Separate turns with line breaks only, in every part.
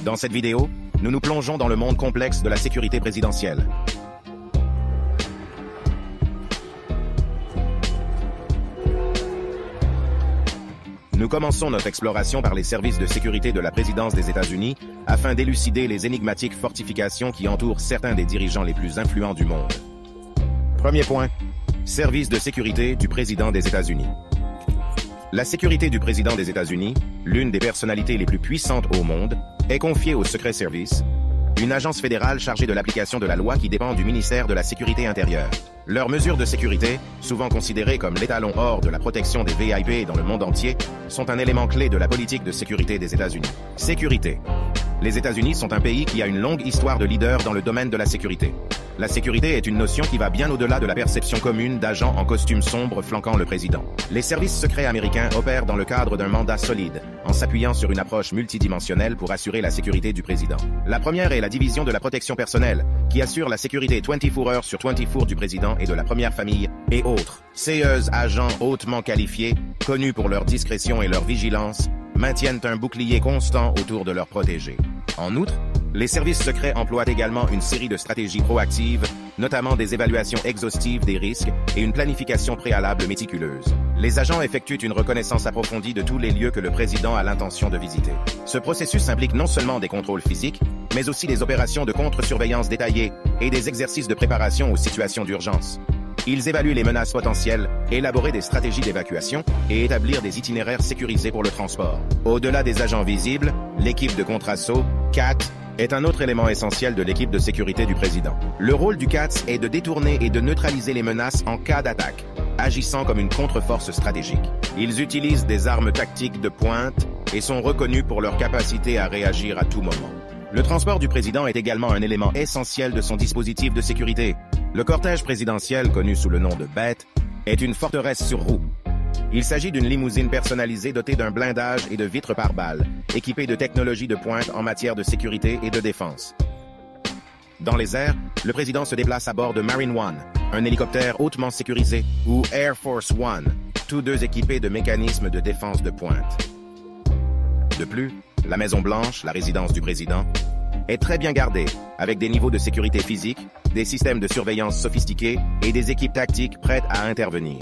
Dans cette vidéo, nous nous plongeons dans le monde complexe de la sécurité présidentielle. Nous commençons notre exploration par les services de sécurité de la présidence des États-Unis afin d'élucider les énigmatiques fortifications qui entourent certains des dirigeants les plus influents du monde. Premier point, service de sécurité du président des États-Unis. La sécurité du président des États-Unis, l'une des personnalités les plus puissantes au monde, est confiée au Secret Service, une agence fédérale chargée de l'application de la loi qui dépend du ministère de la Sécurité intérieure. Leurs mesures de sécurité, souvent considérées comme l'étalon or de la protection des VIP dans le monde entier, sont un élément clé de la politique de sécurité des États-Unis. Sécurité. Les États-Unis sont un pays qui a une longue histoire de leader dans le domaine de la sécurité. La sécurité est une notion qui va bien au-delà de la perception commune d'agents en costume sombre flanquant le président. Les services secrets américains opèrent dans le cadre d'un mandat solide, en s'appuyant sur une approche multidimensionnelle pour assurer la sécurité du président. La première est la division de la protection personnelle, qui assure la sécurité 24 heures sur 24 du président et de la première famille, et autres. Ces agents hautement qualifiés, connus pour leur discrétion et leur vigilance, maintiennent un bouclier constant autour de leurs protégés. En outre, les services secrets emploient également une série de stratégies proactives, notamment des évaluations exhaustives des risques et une planification préalable méticuleuse. Les agents effectuent une reconnaissance approfondie de tous les lieux que le président a l'intention de visiter. Ce processus implique non seulement des contrôles physiques, mais aussi des opérations de contre-surveillance détaillées et des exercices de préparation aux situations d'urgence. Ils évaluent les menaces potentielles, élaborer des stratégies d'évacuation et établir des itinéraires sécurisés pour le transport. Au-delà des agents visibles, l'équipe de contre-assaut, CAT, est un autre élément essentiel de l'équipe de sécurité du président. Le rôle du CATS est de détourner et de neutraliser les menaces en cas d'attaque, agissant comme une contre-force stratégique. Ils utilisent des armes tactiques de pointe et sont reconnus pour leur capacité à réagir à tout moment. Le transport du président est également un élément essentiel de son dispositif de sécurité. Le cortège présidentiel, connu sous le nom de BET, est une forteresse sur roues. Il s'agit d'une limousine personnalisée dotée d'un blindage et de vitres pare-balles, équipée de technologies de pointe en matière de sécurité et de défense. Dans les airs, le président se déplace à bord de Marine One, un hélicoptère hautement sécurisé, ou Air Force One, tous deux équipés de mécanismes de défense de pointe. De plus, la Maison-Blanche, la résidence du président, est très bien gardée, avec des niveaux de sécurité physique, des systèmes de surveillance sophistiqués et des équipes tactiques prêtes à intervenir.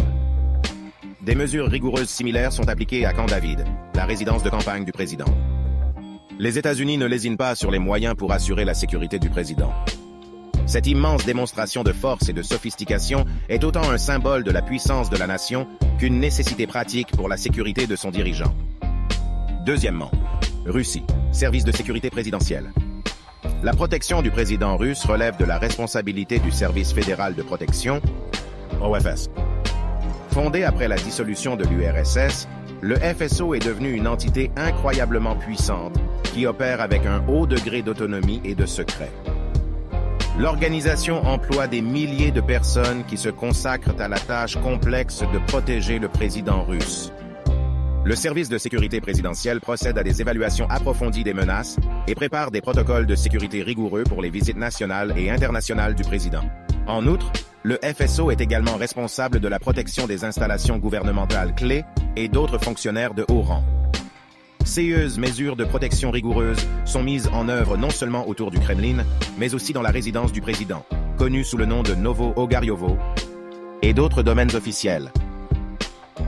Des mesures rigoureuses similaires sont appliquées à Camp David, la résidence de campagne du président. Les États-Unis ne lésinent pas sur les moyens pour assurer la sécurité du président. Cette immense démonstration de force et de sophistication est autant un symbole de la puissance de la nation qu'une nécessité pratique pour la sécurité de son dirigeant. Deuxièmement, Russie, service de sécurité présidentielle. La protection du président russe relève de la responsabilité du Service fédéral de protection, OFS. Fondé après la dissolution de l'URSS, le FSO est devenu une entité incroyablement puissante qui opère avec un haut degré d'autonomie et de secret. L'organisation emploie des milliers de personnes qui se consacrent à la tâche complexe de protéger le président russe. Le service de sécurité présidentielle procède à des évaluations approfondies des menaces et prépare des protocoles de sécurité rigoureux pour les visites nationales et internationales du président. En outre, le FSO est également responsable de la protection des installations gouvernementales clés et d'autres fonctionnaires de haut rang. Ces mesures de protection rigoureuses sont mises en œuvre non seulement autour du Kremlin, mais aussi dans la résidence du président, connue sous le nom de Novo-Ogaryovo, et d'autres domaines officiels.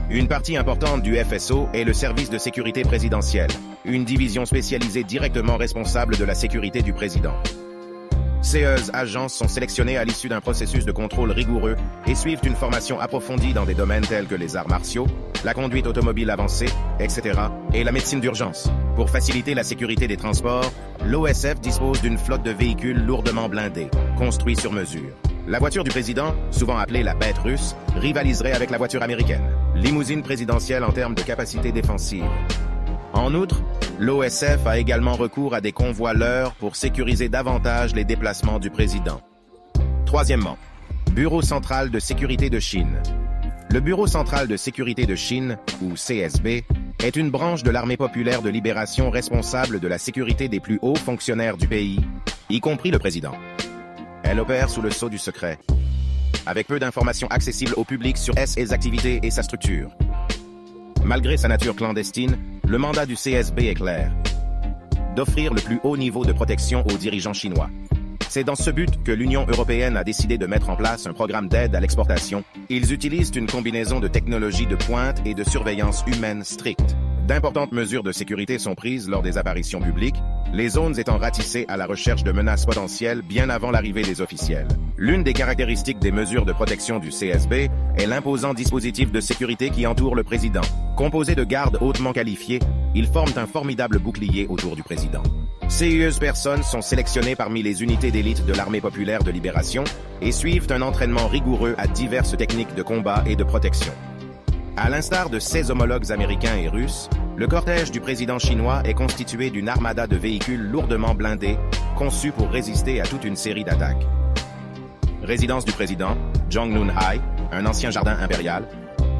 Une partie importante du FSO est le service de sécurité présidentielle, une division spécialisée directement responsable de la sécurité du président. Ces agences sont sélectionnés à l'issue d'un processus de contrôle rigoureux et suivent une formation approfondie dans des domaines tels que les arts martiaux, la conduite automobile avancée, etc., et la médecine d'urgence. Pour faciliter la sécurité des transports, l'OSF dispose d'une flotte de véhicules lourdement blindés, construits sur mesure. La voiture du président, souvent appelée la bête russe, rivaliserait avec la voiture américaine, limousine présidentielle en termes de capacité défensive. En outre, l'OSF a également recours à des convois leurres pour sécuriser davantage les déplacements du président. Troisièmement, Bureau central de sécurité de Chine. Le Bureau central de sécurité de Chine, ou CSB, est une branche de l'armée populaire de libération responsable de la sécurité des plus hauts fonctionnaires du pays, y compris le président. Elle opère sous le sceau du secret, avec peu d'informations accessibles au public sur ses activités et sa structure. Malgré sa nature clandestine, le mandat du CSB est clair. d'offrir le plus haut niveau de protection aux dirigeants chinois. C'est dans ce but que l'Union européenne a décidé de mettre en place un programme d'aide à l'exportation. Ils utilisent une combinaison de technologies de pointe et de surveillance humaine stricte. D'importantes mesures de sécurité sont prises lors des apparitions publiques, les zones étant ratissées à la recherche de menaces potentielles bien avant l'arrivée des officiels. L'une des caractéristiques des mesures de protection du CSB est l'imposant dispositif de sécurité qui entoure le président. Composé de gardes hautement qualifiés, ils forment un formidable bouclier autour du président. Ces personnes sont sélectionnées parmi les unités d'élite de l'armée populaire de libération et suivent un entraînement rigoureux à diverses techniques de combat et de protection. À l'instar de ses homologues américains et russes, le cortège du président chinois est constitué d'une armada de véhicules lourdement blindés, conçus pour résister à toute une série d'attaques. Résidence du président, Zhongnunhai, un ancien jardin impérial,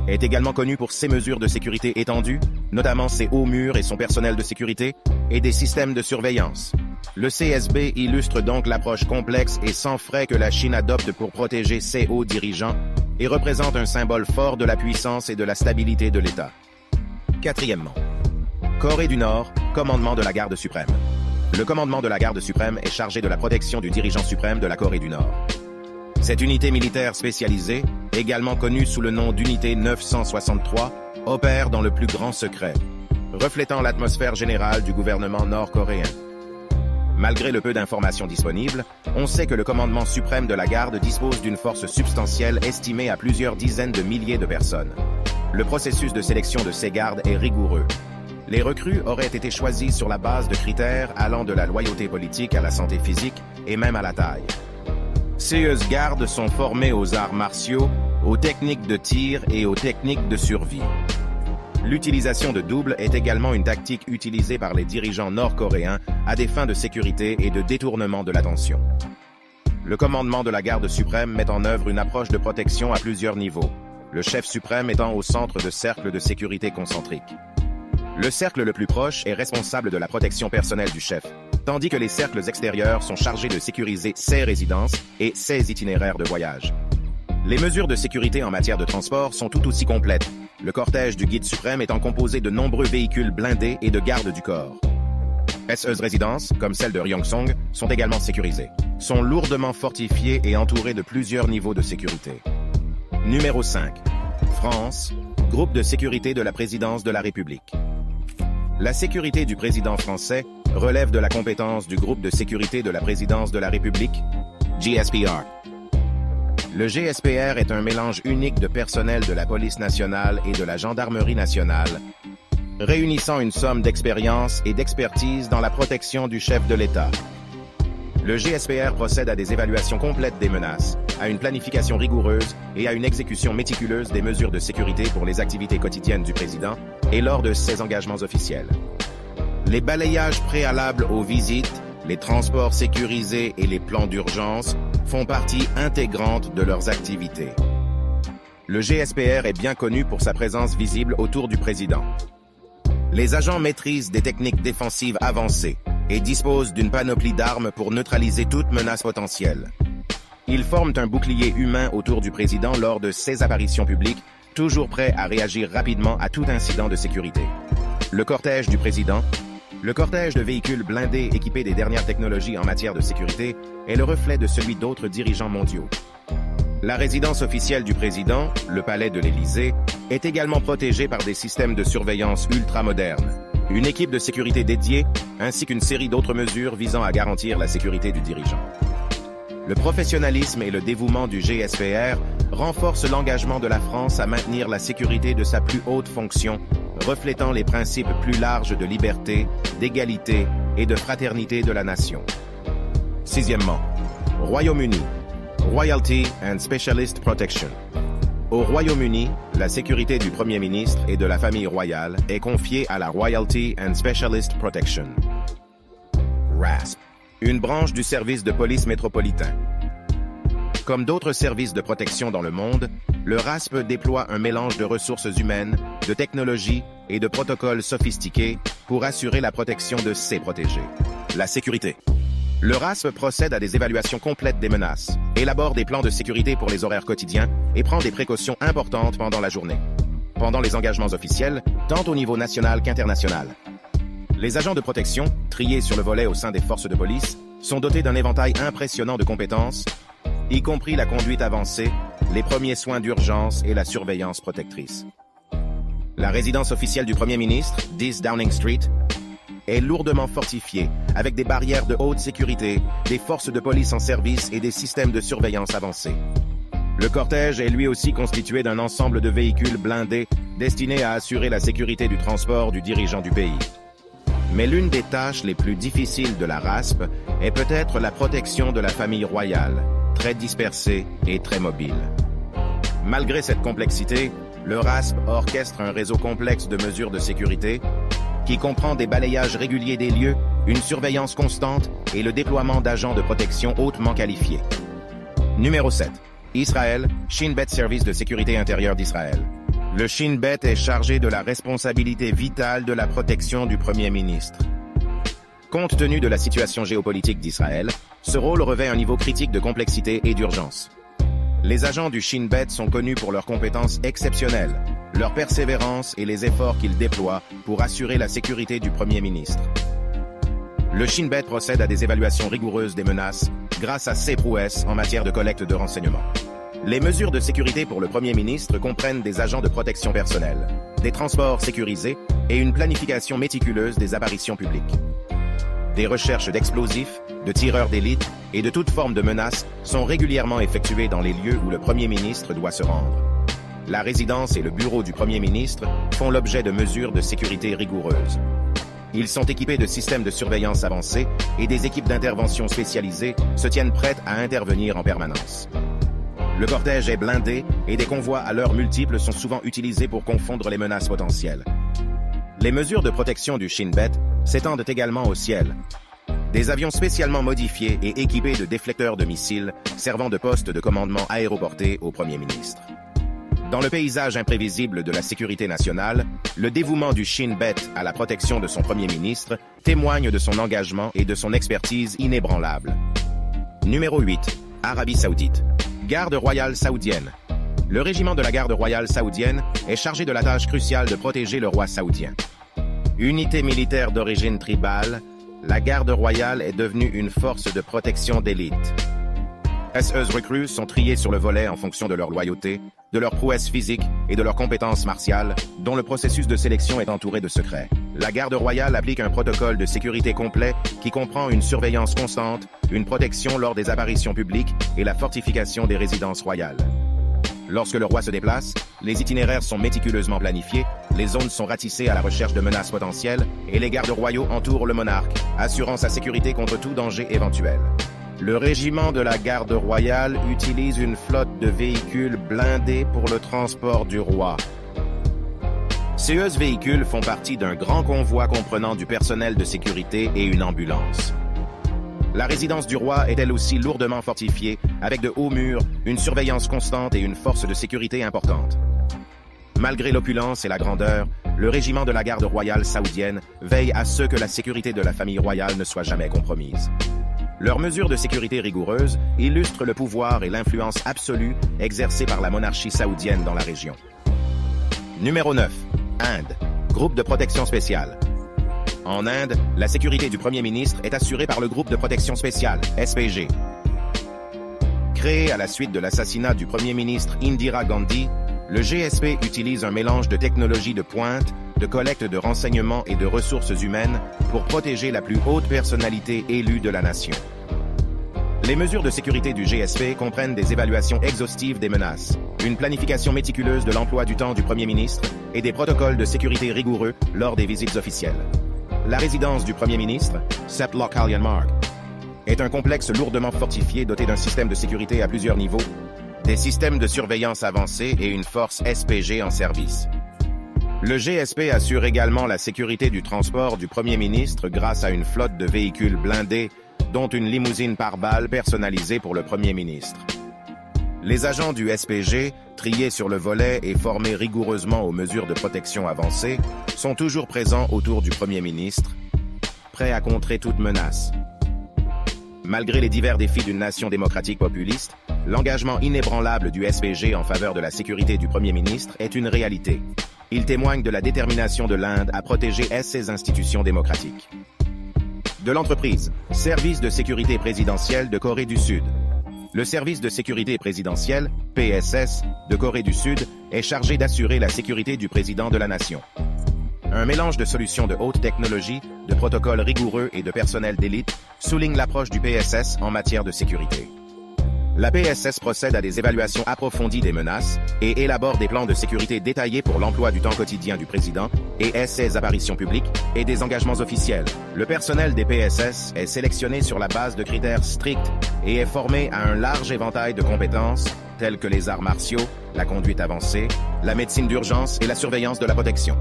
est également connu pour ses mesures de sécurité étendues, notamment ses hauts murs et son personnel de sécurité, et des systèmes de surveillance. Le CSB illustre donc l'approche complexe et sans frais que la Chine adopte pour protéger ses hauts dirigeants et représente un symbole fort de la puissance et de la stabilité de l'État. Quatrièmement, Corée du Nord, commandement de la Garde suprême. Le commandement de la Garde suprême est chargé de la protection du dirigeant suprême de la Corée du Nord. Cette unité militaire spécialisée, également connue sous le nom d'unité 963, opère dans le plus grand secret, reflétant l'atmosphère générale du gouvernement nord-coréen. Malgré le peu d'informations disponibles, on sait que le commandement suprême de la garde dispose d'une force substantielle estimée à plusieurs dizaines de milliers de personnes. Le processus de sélection de ces gardes est rigoureux. Les recrues auraient été choisis sur la base de critères allant de la loyauté politique à la santé physique et même à la taille. Ces gardes sont formés aux arts martiaux, aux techniques de tir et aux techniques de survie. L'utilisation de doubles est également une tactique utilisée par les dirigeants nord-coréens à des fins de sécurité et de détournement de l'attention. Le commandement de la Garde suprême met en œuvre une approche de protection à plusieurs niveaux, le chef suprême étant au centre de cercles de sécurité concentriques. Le cercle le plus proche est responsable de la protection personnelle du chef, tandis que les cercles extérieurs sont chargés de sécuriser ses résidences et ses itinéraires de voyage. Les mesures de sécurité en matière de transport sont tout aussi complètes, le cortège du guide suprême étant composé de nombreux véhicules blindés et de gardes du corps. Ces résidences, comme celle de Ryongsong, sont également sécurisées, sont lourdement fortifiées et entourées de plusieurs niveaux de sécurité. Numéro 5. France, groupe de sécurité de la présidence de la République. La sécurité du président français relève de la compétence du groupe de sécurité de la présidence de la République, GSPR. Le GSPR est un mélange unique de personnel de la police nationale et de la gendarmerie nationale, réunissant une somme d'expérience et d'expertise dans la protection du chef de l'État. Le GSPR procède à des évaluations complètes des menaces, à une planification rigoureuse et à une exécution méticuleuse des mesures de sécurité pour les activités quotidiennes du président et lors de ses engagements officiels. Les balayages préalables aux visites, les transports sécurisés et les plans d'urgence font partie intégrante de leurs activités. Le GSPR est bien connu pour sa présence visible autour du président. Les agents maîtrisent des techniques défensives avancées et disposent d'une panoplie d'armes pour neutraliser toute menace potentielle. Ils forment un bouclier humain autour du président lors de ses apparitions publiques, toujours prêts à réagir rapidement à tout incident de sécurité. Le cortège du président, le cortège de véhicules blindés équipés des dernières technologies en matière de sécurité est le reflet de celui d'autres dirigeants mondiaux. La résidence officielle du président, le palais de l'Élysée, est également protégée par des systèmes de surveillance ultra-modernes, une équipe de sécurité dédiée, ainsi qu'une série d'autres mesures visant à garantir la sécurité du dirigeant. Le professionnalisme et le dévouement du GSPR renforcent l'engagement de la France à maintenir la sécurité de sa plus haute fonction, reflétant les principes plus larges de liberté, d'égalité et de fraternité de la nation. Sixièmement, Royaume-Uni, Royalty and Specialist Protection. Au Royaume-Uni, la sécurité du Premier ministre et de la famille royale est confiée à la Royalty and Specialist Protection, RASP, une branche du service de police métropolitain. Comme d'autres services de protection dans le monde, le RASP déploie un mélange de ressources humaines, de technologies et de protocoles sophistiqués pour assurer la protection de ses protégés. La sécurité. Le RASP procède à des évaluations complètes des menaces, élabore des plans de sécurité pour les horaires quotidiens et prend des précautions importantes pendant la journée, pendant les engagements officiels, tant au niveau national qu'international. Les agents de protection, triés sur le volet au sein des forces de police, sont dotés d'un éventail impressionnant de compétences, y compris la conduite avancée, les premiers soins d'urgence et la surveillance protectrice. La résidence officielle du Premier ministre, 10 Downing Street, est lourdement fortifiée, avec des barrières de haute sécurité, des forces de police en service et des systèmes de surveillance avancés. Le cortège est lui aussi constitué d'un ensemble de véhicules blindés destinés à assurer la sécurité du transport du dirigeant du pays. Mais l'une des tâches les plus difficiles de la RASP est peut-être la protection de la famille royale, très dispersée et très mobile. Malgré cette complexité, le RASP orchestre un réseau complexe de mesures de sécurité qui comprend des balayages réguliers des lieux, une surveillance constante et le déploiement d'agents de protection hautement qualifiés. Numéro 7. Israël, Shin Bet Service de sécurité intérieure d'Israël. Le Shin Bet est chargé de la responsabilité vitale de la protection du Premier ministre. Compte tenu de la situation géopolitique d'Israël, ce rôle revêt un niveau critique de complexité et d'urgence. Les agents du Shin Bet sont connus pour leurs compétences exceptionnelles, leur persévérance et les efforts qu'ils déploient pour assurer la sécurité du Premier ministre. Le Shin Bet procède à des évaluations rigoureuses des menaces grâce à ses prouesses en matière de collecte de renseignements. Les mesures de sécurité pour le Premier ministre comprennent des agents de protection personnelle, des transports sécurisés et une planification méticuleuse des apparitions publiques. Des recherches d'explosifs, de tireurs d'élite et de toute forme de menaces sont régulièrement effectuées dans les lieux où le Premier ministre doit se rendre. La résidence et le bureau du Premier ministre font l'objet de mesures de sécurité rigoureuses. Ils sont équipés de systèmes de surveillance avancés et des équipes d'intervention spécialisées se tiennent prêtes à intervenir en permanence. Le cortège est blindé et des convois à l'heure multiples sont souvent utilisés pour confondre les menaces potentielles. Les mesures de protection du Shin Bet s'étendent également au ciel. Des avions spécialement modifiés et équipés de déflecteurs de missiles servant de poste de commandement aéroporté au Premier ministre. Dans le paysage imprévisible de la sécurité nationale, le dévouement du Shin Bet à la protection de son Premier ministre témoigne de son engagement et de son expertise inébranlable. Numéro 8. Arabie Saoudite. Garde royale saoudienne. Le régiment de la garde royale saoudienne est chargé de la tâche cruciale de protéger le roi saoudien. Unité militaire d'origine tribale, la garde royale est devenue une force de protection d'élite. SEs recrues sont triées sur le volet en fonction de leur loyauté, de leur prouesse physique et de leurs compétences martiales, dont le processus de sélection est entouré de secrets. La garde royale applique un protocole de sécurité complet qui comprend une surveillance constante, une protection lors des apparitions publiques et la fortification des résidences royales. Lorsque le roi se déplace, les itinéraires sont méticuleusement planifiés, les zones sont ratissées à la recherche de menaces potentielles et les gardes royaux entourent le monarque, assurant sa sécurité contre tout danger éventuel. Le régiment de la garde royale utilise une flotte de véhicules blindés pour le transport du roi. Ces véhicules font partie d'un grand convoi comprenant du personnel de sécurité et une ambulance. La résidence du roi est elle aussi lourdement fortifiée, avec de hauts murs, une surveillance constante et une force de sécurité importante. Malgré l'opulence et la grandeur, le régiment de la garde royale saoudienne veille à ce que la sécurité de la famille royale ne soit jamais compromise. Leurs mesures de sécurité rigoureuses illustrent le pouvoir et l'influence absolue exercée par la monarchie saoudienne dans la région. Numéro 9. Inde. Groupe de protection spéciale. En Inde, la sécurité du Premier ministre est assurée par le groupe de protection spéciale, SPG. Créé à la suite de l'assassinat du Premier ministre Indira Gandhi, le GSP utilise un mélange de technologies de pointe, de collecte de renseignements et de ressources humaines pour protéger la plus haute personnalité élue de la nation. Les mesures de sécurité du GSP comprennent des évaluations exhaustives des menaces, une planification méticuleuse de l'emploi du temps du Premier ministre et des protocoles de sécurité rigoureux lors des visites officielles. La résidence du Premier ministre, Sept Loch Allian Marg, est un complexe lourdement fortifié doté d'un système de sécurité à plusieurs niveaux, des systèmes de surveillance avancés et une force SPG en service. Le GSP assure également la sécurité du transport du Premier ministre grâce à une flotte de véhicules blindés, dont une limousine pare-balles personnalisée pour le Premier ministre. Les agents du SPG, triés sur le volet et formés rigoureusement aux mesures de protection avancées, sont toujours présents autour du Premier ministre, prêts à contrer toute menace. Malgré les divers défis d'une nation démocratique populiste, l'engagement inébranlable du SPG en faveur de la sécurité du Premier ministre est une réalité. Il témoigne de la détermination de l'Inde à protéger ses institutions démocratiques. De l'entreprise, Service de sécurité présidentielle de Corée du Sud. Le Service de sécurité présidentielle, PSS, de Corée du Sud est chargé d'assurer la sécurité du président de la nation. Un mélange de solutions de haute technologie, de protocoles rigoureux et de personnel d'élite souligne l'approche du PSS en matière de sécurité. La PSS procède à des évaluations approfondies des menaces et élabore des plans de sécurité détaillés pour l'emploi du temps quotidien du président et ses apparitions publiques et des engagements officiels. Le personnel des PSS est sélectionné sur la base de critères stricts et est formé à un large éventail de compétences telles que les arts martiaux, la conduite avancée, la médecine d'urgence et la surveillance de la protection.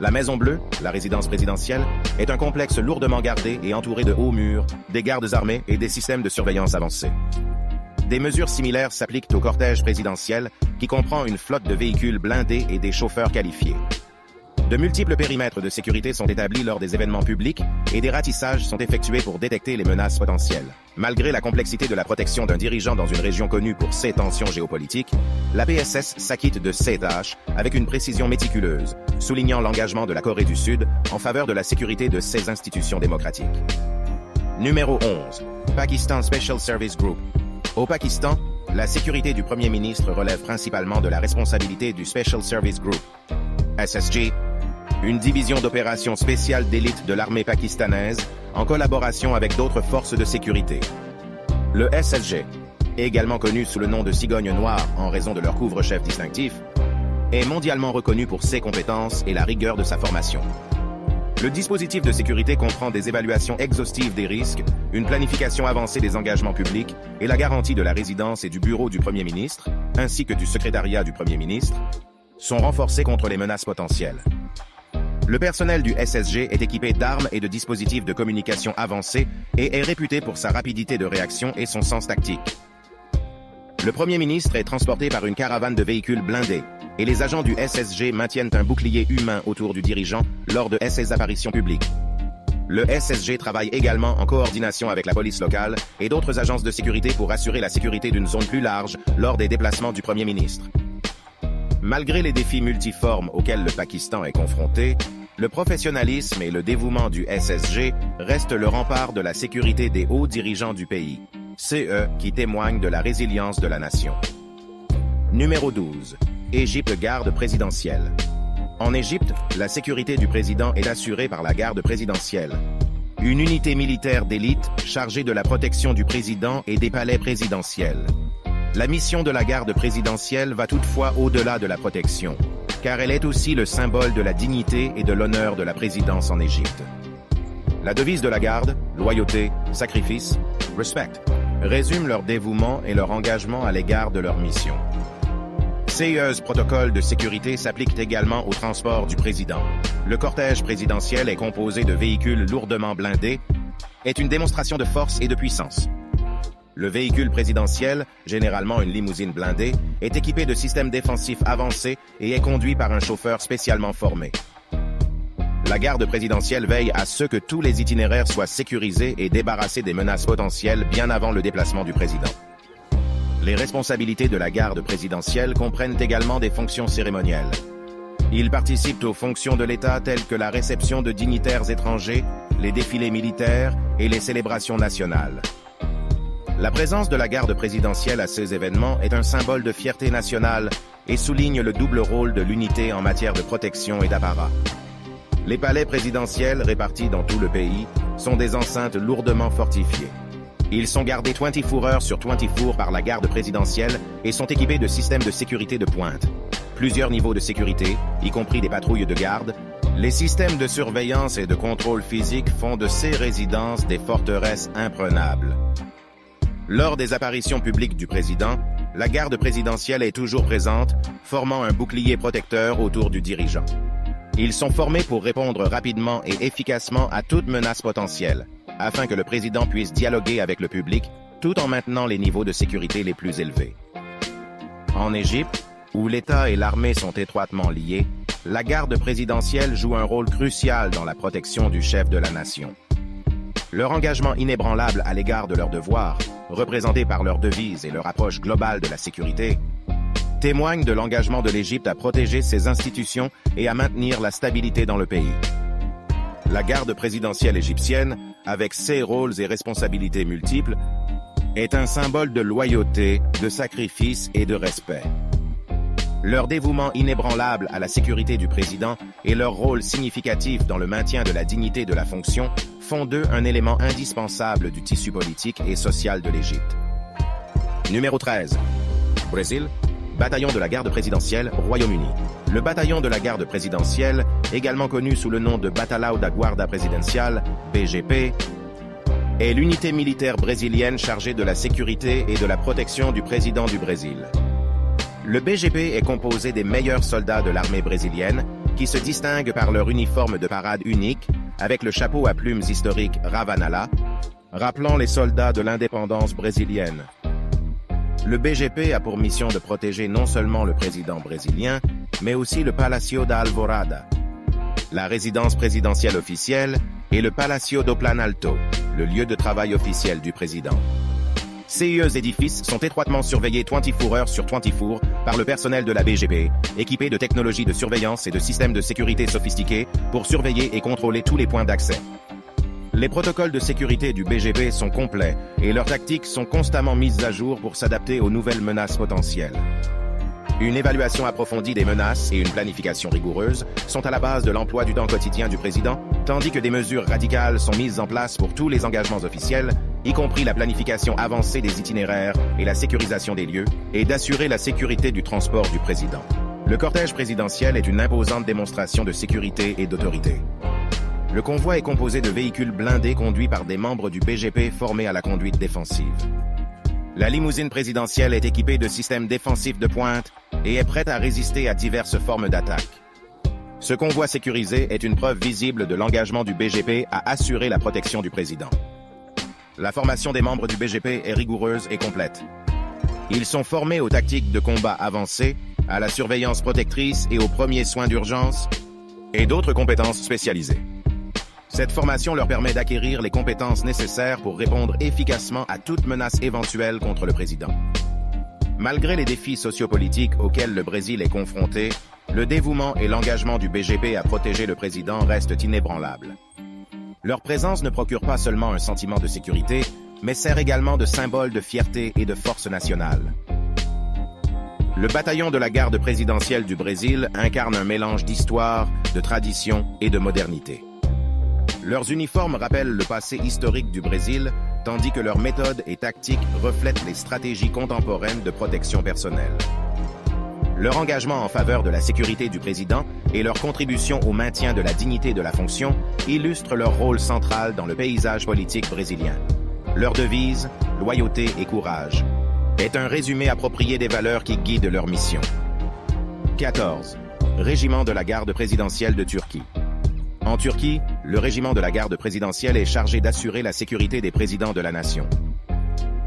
La Maison Bleue, la résidence présidentielle, est un complexe lourdement gardé et entouré de hauts murs, des gardes armés et des systèmes de surveillance avancés. Des mesures similaires s'appliquent au cortège présidentiel, qui comprend une flotte de véhicules blindés et des chauffeurs qualifiés. De multiples périmètres de sécurité sont établis lors des événements publics et des ratissages sont effectués pour détecter les menaces potentielles. Malgré la complexité de la protection d'un dirigeant dans une région connue pour ses tensions géopolitiques, la PSS s'acquitte de ses tâches avec une précision méticuleuse, soulignant l'engagement de la Corée du Sud en faveur de la sécurité de ses institutions démocratiques. Numéro 11. Pakistan Special Service Group. Au Pakistan, la sécurité du Premier ministre relève principalement de la responsabilité du Special Service Group, SSG, une division d'opérations spéciales d'élite de l'armée pakistanaise en collaboration avec d'autres forces de sécurité. Le SSG, également connu sous le nom de cigogne noire en raison de leur couvre-chef distinctif, est mondialement reconnu pour ses compétences et la rigueur de sa formation. Le dispositif de sécurité comprend des évaluations exhaustives des risques, une planification avancée des engagements publics et la garantie de la résidence et du bureau du Premier ministre, ainsi que du secrétariat du Premier ministre, sont renforcés contre les menaces potentielles. Le personnel du SSG est équipé d'armes et de dispositifs de communication avancés et est réputé pour sa rapidité de réaction et son sens tactique. Le Premier ministre est transporté par une caravane de véhicules blindés, et les agents du SSG maintiennent un bouclier humain autour du dirigeant lors de ses apparitions publiques. Le SSG travaille également en coordination avec la police locale et d'autres agences de sécurité pour assurer la sécurité d'une zone plus large lors des déplacements du Premier ministre. Malgré les défis multiformes auxquels le Pakistan est confronté, le professionnalisme et le dévouement du SSG restent le rempart de la sécurité des hauts dirigeants du pays, CE qui témoignent de la résilience de la nation. Numéro 12. Égypte garde présidentielle. En Égypte, la sécurité du président est assurée par la garde présidentielle, une unité militaire d'élite chargée de la protection du président et des palais présidentiels. La mission de la garde présidentielle va toutefois au-delà de la protection, car elle est aussi le symbole de la dignité et de l'honneur de la présidence en Égypte. La devise de la garde, loyauté, sacrifice, respect, résume leur dévouement et leur engagement à l'égard de leur mission. Ces protocoles de sécurité s'appliquent également au transport du président. Le cortège présidentiel est composé de véhicules lourdement blindés, est une démonstration de force et de puissance. Le véhicule présidentiel, généralement une limousine blindée, est équipé de systèmes défensifs avancés et est conduit par un chauffeur spécialement formé. La garde présidentielle veille à ce que tous les itinéraires soient sécurisés et débarrassés des menaces potentielles bien avant le déplacement du président. Les responsabilités de la garde présidentielle comprennent également des fonctions cérémonielles. Ils participent aux fonctions de l'État telles que la réception de dignitaires étrangers, les défilés militaires et les célébrations nationales. La présence de la garde présidentielle à ces événements est un symbole de fierté nationale et souligne le double rôle de l'unité en matière de protection et d'apparat. Les palais présidentiels répartis dans tout le pays sont des enceintes lourdement fortifiées. Ils sont gardés 24 heures sur 24 par la garde présidentielle et sont équipés de systèmes de sécurité de pointe. Plusieurs niveaux de sécurité, y compris des patrouilles de garde, les systèmes de surveillance et de contrôle physique font de ces résidences des forteresses imprenables. Lors des apparitions publiques du président, la garde présidentielle est toujours présente, formant un bouclier protecteur autour du dirigeant. Ils sont formés pour répondre rapidement et efficacement à toute menace potentielle, afin que le président puisse dialoguer avec le public tout en maintenant les niveaux de sécurité les plus élevés. En Égypte, où l'État et l'armée sont étroitement liés, la garde présidentielle joue un rôle crucial dans la protection du chef de la nation. Leur engagement inébranlable à l'égard de leurs devoirs, représentés par leur devise et leur approche globale de la sécurité, témoignent de l'engagement de l'Égypte à protéger ses institutions et à maintenir la stabilité dans le pays. La garde présidentielle égyptienne, avec ses rôles et responsabilités multiples, est un symbole de loyauté, de sacrifice et de respect. Leur dévouement inébranlable à la sécurité du président et leur rôle significatif dans le maintien de la dignité de la fonction font d'eux un élément indispensable du tissu politique et social de l'Égypte. Numéro 13. Brésil, bataillon de la garde présidentielle, Royaume-Uni. Le bataillon de la garde présidentielle, également connu sous le nom de Batalhão da Guarda Presidencial, BGP, est l'unité militaire brésilienne chargée de la sécurité et de la protection du président du Brésil. Le BGP est composé des meilleurs soldats de l'armée brésilienne, qui se distinguent par leur uniforme de parade unique, avec le chapeau à plumes historique Ravanala, rappelant les soldats de l'indépendance brésilienne. Le BGP a pour mission de protéger non seulement le président brésilien, mais aussi le Palacio da Alvorada, la résidence présidentielle officielle, et le Palacio do Planalto, le lieu de travail officiel du président. Ces édifices sont étroitement surveillés 24 heures sur 24 par le personnel de la BGP, équipé de technologies de surveillance et de systèmes de sécurité sophistiqués pour surveiller et contrôler tous les points d'accès. Les protocoles de sécurité du BGP sont complets et leurs tactiques sont constamment mises à jour pour s'adapter aux nouvelles menaces potentielles. Une évaluation approfondie des menaces et une planification rigoureuse sont à la base de l'emploi du temps quotidien du président, tandis que des mesures radicales sont mises en place pour tous les engagements officiels, y compris la planification avancée des itinéraires et la sécurisation des lieux, et d'assurer la sécurité du transport du président. Le cortège présidentiel est une imposante démonstration de sécurité et d'autorité. Le convoi est composé de véhicules blindés conduits par des membres du BGP formés à la conduite défensive. La limousine présidentielle est équipée de systèmes défensifs de pointe et est prête à résister à diverses formes d'attaque. Ce convoi sécurisé est une preuve visible de l'engagement du BGP à assurer la protection du président. La formation des membres du BGP est rigoureuse et complète. Ils sont formés aux tactiques de combat avancées, à la surveillance protectrice et aux premiers soins d'urgence, et d'autres compétences spécialisées. Cette formation leur permet d'acquérir les compétences nécessaires pour répondre efficacement à toute menace éventuelle contre le président. Malgré les défis sociopolitiques auxquels le Brésil est confronté, le dévouement et l'engagement du BGP à protéger le président restent inébranlables. Leur présence ne procure pas seulement un sentiment de sécurité, mais sert également de symbole de fierté et de force nationale. Le bataillon de la garde présidentielle du Brésil incarne un mélange d'histoire, de tradition et de modernité. Leurs uniformes rappellent le passé historique du Brésil, tandis que leurs méthodes et tactiques reflètent les stratégies contemporaines de protection personnelle. Leur engagement en faveur de la sécurité du président et leur contribution au maintien de la dignité de la fonction illustrent leur rôle central dans le paysage politique brésilien. Leur devise, loyauté et courage, est un résumé approprié des valeurs qui guident leur mission. 14. Régiment de la garde présidentielle de Turquie. En Turquie, le régiment de la garde présidentielle est chargé d'assurer la sécurité des présidents de la nation.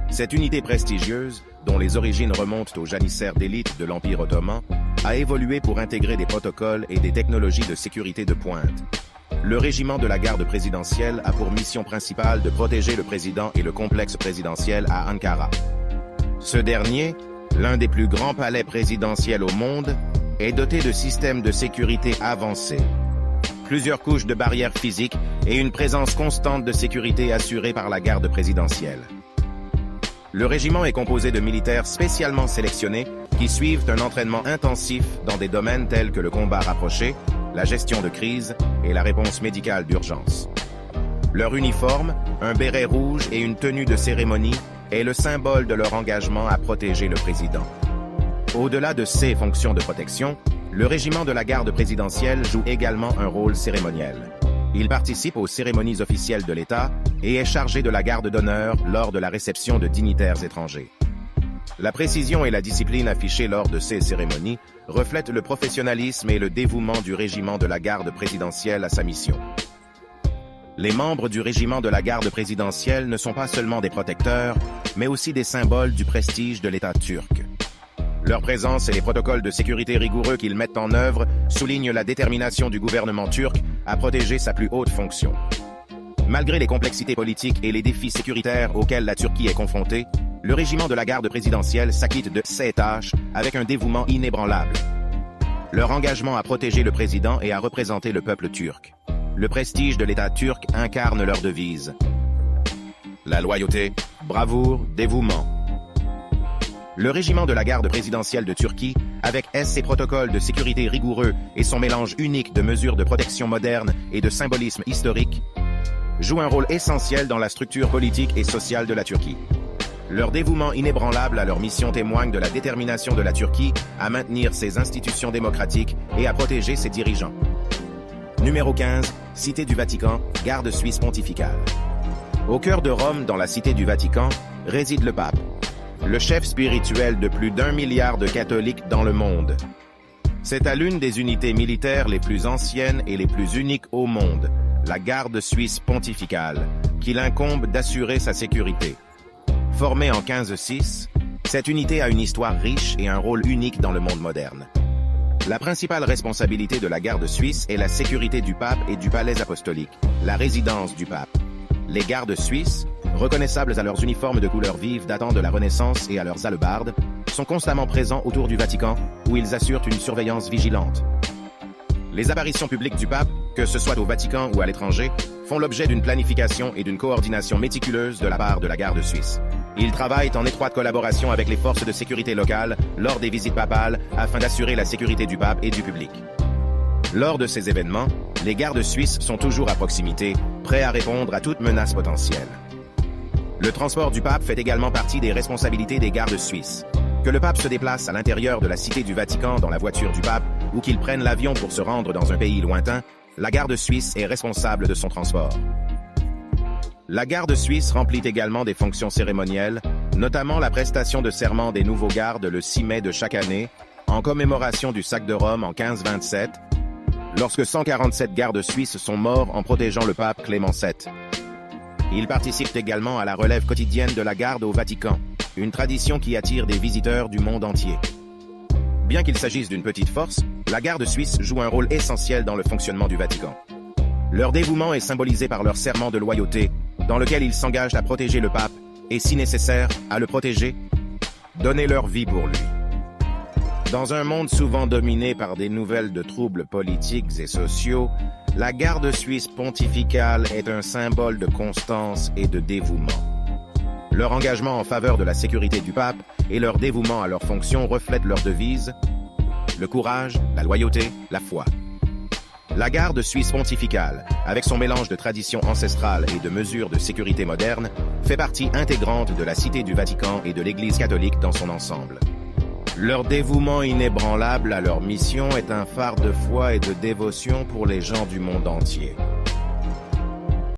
Cette unité prestigieuse, dont les origines remontent aux janissaires d'élite de l'Empire ottoman, a évolué pour intégrer des protocoles et des technologies de sécurité de pointe. Le régiment de la garde présidentielle a pour mission principale de protéger le président et le complexe présidentiel à Ankara. Ce dernier, l'un des plus grands palais présidentiels au monde, est doté de systèmes de sécurité avancés, plusieurs couches de barrières physiques et une présence constante de sécurité assurée par la garde présidentielle. Le régiment est composé de militaires spécialement sélectionnés qui suivent un entraînement intensif dans des domaines tels que le combat rapproché, la gestion de crise et la réponse médicale d'urgence. Leur uniforme, un béret rouge et une tenue de cérémonie, est le symbole de leur engagement à protéger le président. Au-delà de ces fonctions de protection, le régiment de la garde présidentielle joue également un rôle cérémoniel. Il participe aux cérémonies officielles de l'État et est chargé de la garde d'honneur lors de la réception de dignitaires étrangers. La précision et la discipline affichées lors de ces cérémonies reflètent le professionnalisme et le dévouement du régiment de la garde présidentielle à sa mission. Les membres du régiment de la garde présidentielle ne sont pas seulement des protecteurs, mais aussi des symboles du prestige de l'État turc. Leur présence et les protocoles de sécurité rigoureux qu'ils mettent en œuvre soulignent la détermination du gouvernement turc à protéger sa plus haute fonction. Malgré les complexités politiques et les défis sécuritaires auxquels la Turquie est confrontée, le régiment de la garde présidentielle s'acquitte de ses tâches avec un dévouement inébranlable. Leur engagement à protéger le président et à représenter le peuple turc. Le prestige de l'État turc incarne leur devise. La loyauté, bravoure, dévouement. Le régiment de la garde présidentielle de Turquie, avec ses protocoles de sécurité rigoureux et son mélange unique de mesures de protection modernes et de symbolisme historique, joue un rôle essentiel dans la structure politique et sociale de la Turquie. Leur dévouement inébranlable à leur mission témoigne de la détermination de la Turquie à maintenir ses institutions démocratiques et à protéger ses dirigeants. Numéro 15, Cité du Vatican, garde suisse pontificale. Au cœur de Rome, dans la Cité du Vatican, réside le pape, le chef spirituel de plus d'1 milliard de catholiques dans le monde. C'est à l'une des unités militaires les plus anciennes et les plus uniques au monde, la garde suisse pontificale, qu'il incombe d'assurer sa sécurité. Formée en 1506, cette unité a une histoire riche et un rôle unique dans le monde moderne. La principale responsabilité de la garde suisse est la sécurité du pape et du palais apostolique, la résidence du pape. Les gardes suisses, reconnaissables à leurs uniformes de couleurs vives datant de la Renaissance et à leurs hallebardes, sont constamment présents autour du Vatican, où ils assurent une surveillance vigilante. Les apparitions publiques du pape, que ce soit au Vatican ou à l'étranger, font l'objet d'une planification et d'une coordination méticuleuse de la part de la garde suisse. Ils travaillent en étroite collaboration avec les forces de sécurité locales lors des visites papales afin d'assurer la sécurité du pape et du public. Lors de ces événements, les gardes suisses sont toujours à proximité, prêts à répondre à toute menace potentielle. Le transport du pape fait également partie des responsabilités des gardes suisses. Que le pape se déplace à l'intérieur de la Cité du Vatican dans la voiture du pape ou qu'il prenne l'avion pour se rendre dans un pays lointain, la garde suisse est responsable de son transport. La garde suisse remplit également des fonctions cérémonielles, notamment la prestation de serment des nouveaux gardes le 6 mai de chaque année, en commémoration du sac de Rome en 1527, lorsque 147 gardes suisses sont morts en protégeant le pape Clément VII. Ils participent également à la relève quotidienne de la garde au Vatican, une tradition qui attire des visiteurs du monde entier. Bien qu'il s'agisse d'une petite force, la garde suisse joue un rôle essentiel dans le fonctionnement du Vatican. Leur dévouement est symbolisé par leur serment de loyauté, dans lequel ils s'engagent à protéger le pape et, si nécessaire, à le protéger, donner leur vie pour lui. Dans un monde souvent dominé par des nouvelles de troubles politiques et sociaux, la garde suisse pontificale est un symbole de constance et de dévouement. Leur engagement en faveur de la sécurité du pape et leur dévouement à leurs fonctions reflètent leur devise, le courage, la loyauté, la foi. La garde suisse pontificale, avec son mélange de traditions ancestrales et de mesures de sécurité modernes, fait partie intégrante de la Cité du Vatican et de l'Église catholique dans son ensemble. Leur dévouement inébranlable à leur mission est un phare de foi et de dévotion pour les gens du monde entier.